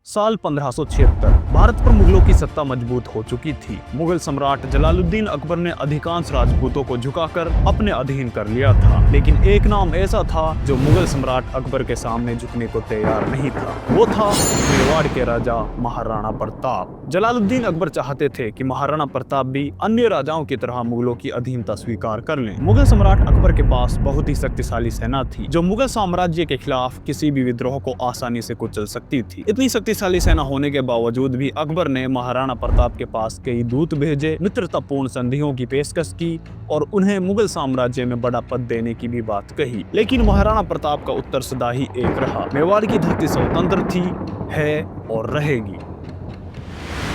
साल 1576 भारत पर मुगलों की सत्ता मजबूत हो चुकी थी। मुगल सम्राट जलालुद्दीन अकबर ने अधिकांश राजपूतों को झुकाकर अपने अधीन कर लिया था, लेकिन एक नाम ऐसा था जो मुगल सम्राट अकबर के सामने झुकने को तैयार नहीं था। वो था मेवाड़ के राजा महाराणा प्रताप। जलालुद्दीन अकबर चाहते थे कि महाराणा प्रताप भी अन्य राजाओं की तरह मुगलों की अधीनता स्वीकार कर लें। मुगल सम्राट अकबर के पास बहुत ही शक्तिशाली सेना थी जो मुगल साम्राज्य के खिलाफ किसी भी विद्रोह को आसानी से कुचल सकती थी। इतनी शक्तिशाली सेना होने के बावजूद भी अकबर ने महाराणा प्रताप के पास कई दूत भेजे, मित्रतापूर्ण संधियों की पेशकश की और उन्हें मुगल साम्राज्य में बड़ा पद देने की भी बात कही। लेकिन महाराणा प्रताप का उत्तर सदा ही एक रहा, मेवाड़ की धरती स्वतंत्र थी, है और रहेगी।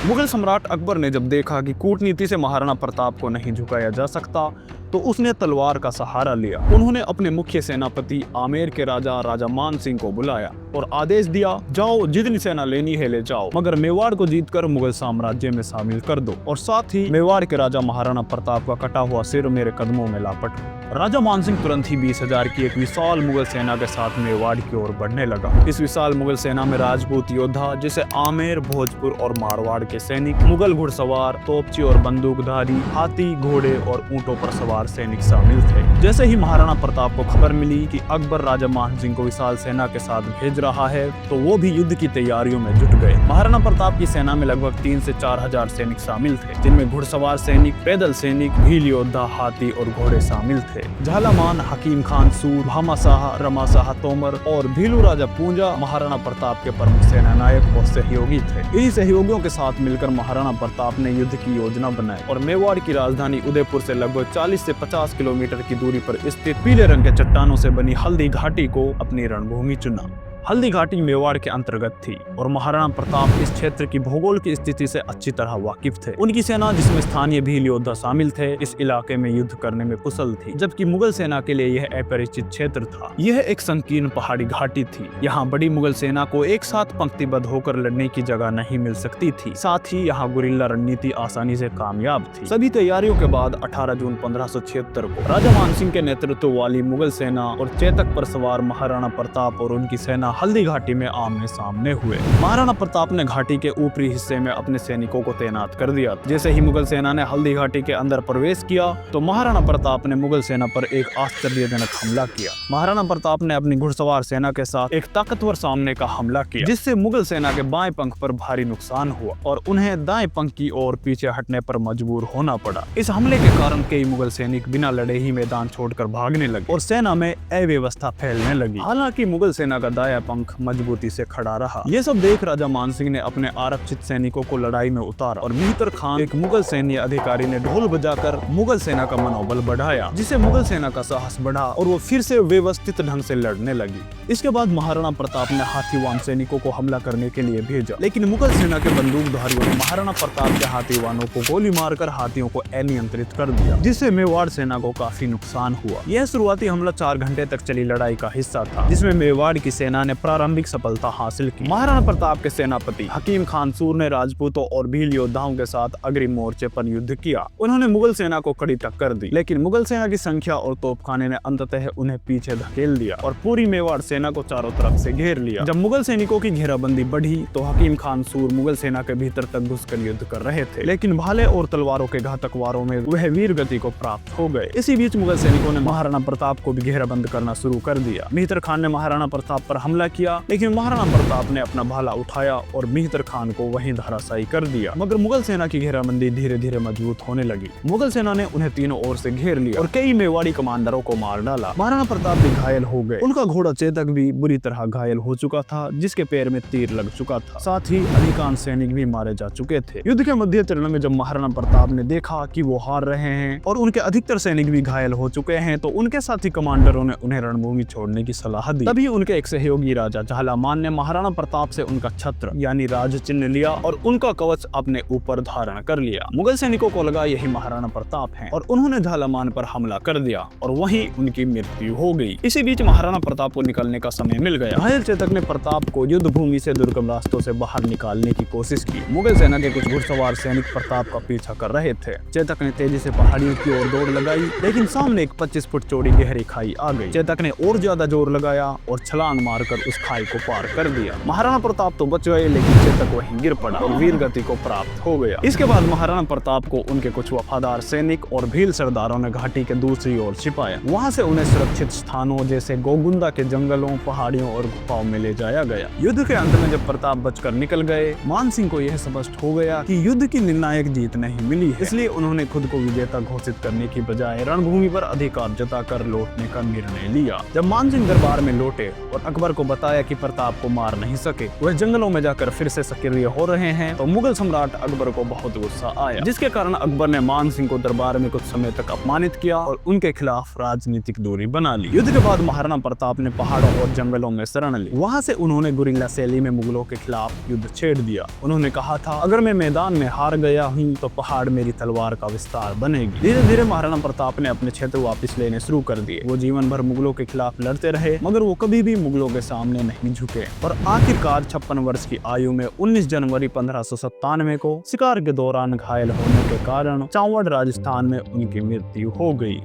मुगल सम्राट अकबर ने जब देखा कि कूटनीति से महाराणा प्रताप को नहीं झुकाया जा सकता तो उसने तलवार का सहारा लिया। उन्होंने अपने मुख्य सेनापति आमेर के राजा मान सिंह को बुलाया और आदेश दिया, जाओ जितनी सेना लेनी है ले जाओ, मगर मेवाड़ को जीतकर मुगल साम्राज्य में शामिल कर दो और साथ ही मेवाड़ के राजा महाराणा प्रताप का कटा हुआ सिर मेरे कदमों में लापट। राजा मान सिंह तुरंत ही 20,000 की एक विशाल मुगल सेना के साथ मेवाड़ की ओर बढ़ने लगा। इस विशाल मुगल सेना में राजपूत योद्धा जैसे आमेर, भोजपुर और मारवाड़ के सैनिक, मुगल घुड़सवार, तोपची और बंदूकधारी, हाथी, घोड़े और ऊंटों पर सवार सैनिक शामिल थे। जैसे ही महाराणा प्रताप को खबर मिली कि अकबर राजा मान सिंह को विशाल सेना के साथ भेज रहा है तो वो भी युद्ध की तैयारियों में जुट गए। महाराणा प्रताप की सेना में लगभग 3 से 4,000 सैनिक शामिल थे, जिनमें घुड़सवार सैनिक, पैदल सैनिक, भील योद्धा, हाथी और घोड़े शामिल थे। झालामान, हकीम खान सूद, भामा शाह, रमा शाह तोमर और भीलू राजा पूंजा महाराणा प्रताप के प्रमुख सेना नायक और सहयोगी थे। इन्हीं सहयोगियों के साथ मिलकर महाराणा प्रताप ने युद्ध की योजना बनाई और मेवाड़ की राजधानी उदयपुर से लगभग 40 से 50 किलोमीटर की दूरी पर स्थित पीले रंग के चट्टानों से बनी हल्दी घाटी को अपनी रणभूमि चुना। हल्दी घाटी मेवाड़ के अंतर्गत थी और महाराणा प्रताप इस क्षेत्र की भौगोलिक स्थिति से अच्छी तरह वाकिफ थे। उनकी सेना, जिसमें स्थानीय भील योद्धा शामिल थे, इस इलाके में युद्ध करने में कुशल थी, जबकि मुगल सेना के लिए यह अपरिचित क्षेत्र था। यह एक संकीर्ण पहाड़ी घाटी थी। यहाँ बड़ी मुगल सेना को एक साथ पंक्तिबद्ध होकर लड़ने की जगह नहीं मिल सकती थी। साथ ही यहाँ गुरिल्ला रणनीति आसानी से कामयाब थी। सभी तैयारियों के बाद 18 जून 1576 को राजा मान सिंह के नेतृत्व वाली मुगल सेना और चेतक पर सवार महाराणा प्रताप और उनकी सेना हल्दी घाटी में आमने सामने हुए। महाराणा प्रताप ने घाटी के ऊपरी हिस्से में अपने सैनिकों को तैनात कर दिया। जैसे ही मुगल सेना ने हल्दी घाटी के अंदर प्रवेश किया तो महाराणा प्रताप ने मुगल सेना पर एक आश्चर्यजनक हमला किया। महाराणा प्रताप ने अपनी घुड़सवार सेना के साथ एक ताकतवर सामने का हमला किया, जिससे मुगल सेना के बाएं पंख पर भारी नुकसान हुआ और उन्हें दाएं पंख की ओर पीछे हटने पर मजबूर होना पड़ा। इस हमले के कारण कई मुगल सैनिक बिना लड़े ही मैदान छोड़कर भागने लगे और सेना में अव्यवस्था फैलने लगी। हालांकि मुगल सेना का दायां पंख मजबूती से खड़ा रहा। ये सब देख राजा मान सिंह ने अपने आरक्षित सैनिकों को लड़ाई में उतारा और मेहतर खान, एक मुगल सैन्य अधिकारी, ने ढोल बजाकर मुगल सेना का मनोबल बढ़ाया, जिससे मुगल सेना का साहस बढ़ा और वो फिर से व्यवस्थित ढंग से लड़ने लगी। इसके बाद महाराणा प्रताप ने हाथीवान सैनिकों को हमला करने के लिए भेजा, लेकिन मुगल सेना के बंदूकधारियों ने महाराणा प्रताप के हाथीवानों को गोली मारकर हाथियों को अनियंत्रित कर दिया, जिससे मेवाड़ सेना को काफी नुकसान हुआ। यह शुरुआती हमला 4 घंटे तक चली लड़ाई का हिस्सा था, जिसमें मेवाड़ की सेना ने प्रारंभिक सफलता हासिल की। महाराणा प्रताप के सेनापति हकीम खान सूर ने राजपूतों और भील योद्धाओं के साथ अग्रिम मोर्चे पर युद्ध किया। उन्होंने मुगल सेना को कड़ी टक्कर दी, लेकिन मुगल सेना की संख्या और तोपखाने ने अंततः उन्हें पीछे धकेल दिया और पूरी मेवाड़ सेना को चारों तरफ से घेर लिया। जब मुगल सैनिकों की घेराबंदी बढ़ी तो हकीम खान सूर मुगल सेना के भीतर तक घुसकर युद्ध कर रहे थे, लेकिन भाले और तलवारों के घातक वारों में वह वीर गति को प्राप्त हो गए। इसी बीच मुगल सैनिकों ने महाराणा प्रताप को भी घेराबंद करना शुरू कर दिया। मेहतर खान ने महाराणा प्रताप पर हमला किया, लेकिन महाराणा प्रताप ने अपना भाला उठाया और मेहतर खान को वहीं धराशायी कर दिया। मगर मुगल सेना की घेराबंदी धीरे धीरे मजबूत होने लगी। मुगल सेना ने उन्हें तीनों ओर से घेर लिया और कई मेवाड़ी कमांडरों को मार डाला। महाराणा प्रताप भी घायल हो गए। उनका घोड़ा चेतक भी बुरी तरह घायल हो चुका था, जिसके पैर में तीर लग चुका था। साथ ही अधिकांश सैनिक भी मारे जा चुके थे। युद्ध के मध्य चरण में जब महाराणा प्रताप ने देखा कि वो हार रहे हैं और उनके अधिकतर सैनिक भी घायल हो चुके हैं, तो उनके साथी कमांडरों ने उन्हें रणभूमि छोड़ने की सलाह दी। तभी उनके एक सहयोगी राजा झालामान ने महाराणा प्रताप से उनका छत्र यानी राज चिन्ह लिया और उनका कवच अपने ऊपर धारण कर लिया। मुगल सैनिकों को लगा यही महाराणा प्रताप हैं और उन्होंने झालामान पर हमला कर दिया और वहीं उनकी मृत्यु हो गई। इसी बीच महाराणा प्रताप को निकलने का समय मिल गया। घायल चेतक ने प्रताप को युद्ध भूमि से दुर्गम रास्तों से बाहर निकालने की कोशिश की। मुगल सेना के कुछ घुड़सवार सैनिक प्रताप का पीछा कर रहे थे। चेतक ने तेजी से पहाड़ियों की ओर दौड़ लगाई, लेकिन सामने एक 25 फुट चौड़ी गहरी खाई आ गई। चेतक ने और ज्यादा जोर लगाया और छलांग मारकर उस खाई को पार कर दिया। महाराणा प्रताप तो बच गए, लेकिन चेतक वहीं गिर पड़ा और वीर गति को प्राप्त हो गया। इसके बाद महाराणा प्रताप को उनके कुछ वफादार सैनिक और भील सरदारों ने घाटी के दूसरी ओर छिपाया। वहां से उन्हें सुरक्षित स्थानों जैसे गोगुंदा के जंगलों, पहाड़ियों और गुफाओं में ले जाया गया। युद्ध के अंत में जब प्रताप बचकर निकल गए, मान सिंह को यह स्पष्ट हो गया कि युद्ध की निर्णायक जीत नहीं मिली है। इसलिए उन्होंने खुद को विजेता घोषित करने की बजाय रणभूमि पर अधिकार जताकर लौटने का निर्णय लिया। जब मान सिंह दरबार में लौटे और अकबर को बताया कि प्रताप को मार नहीं सके, वह जंगलों में जाकर फिर से सक्रिय हो रहे हैं, तो मुगल सम्राट अकबर को बहुत गुस्सा आया, जिसके कारण अकबर ने मान सिंह को दरबार में कुछ समय तक अपमानित किया और उनके खिलाफ राजनीतिक दूरी बना ली। युद्ध के बाद महाराणा प्रताप ने पहाड़ों और जंगलों में शरण ली। वहां से उन्होंने गुरिल्ला शैली में मुगलों के खिलाफ युद्ध छेड़ दिया। उन्होंने कहा था, अगर मैं मैदान में हार गया हूँ तो पहाड़ मेरी तलवार का विस्तार बनेगी। धीरे धीरे महाराणा प्रताप ने अपने क्षेत्र वापस लेने शुरू कर दिए। वो जीवन भर मुगलों के खिलाफ लड़ते रहे, मगर वो कभी भी मुगलों के सामने नहीं झुके और आखिरकार 56 वर्ष की आयु में 19 जनवरी 1597 को शिकार के दौरान घायल होने के कारण चावड़ राजस्थान में उनकी मृत्यु हो गई।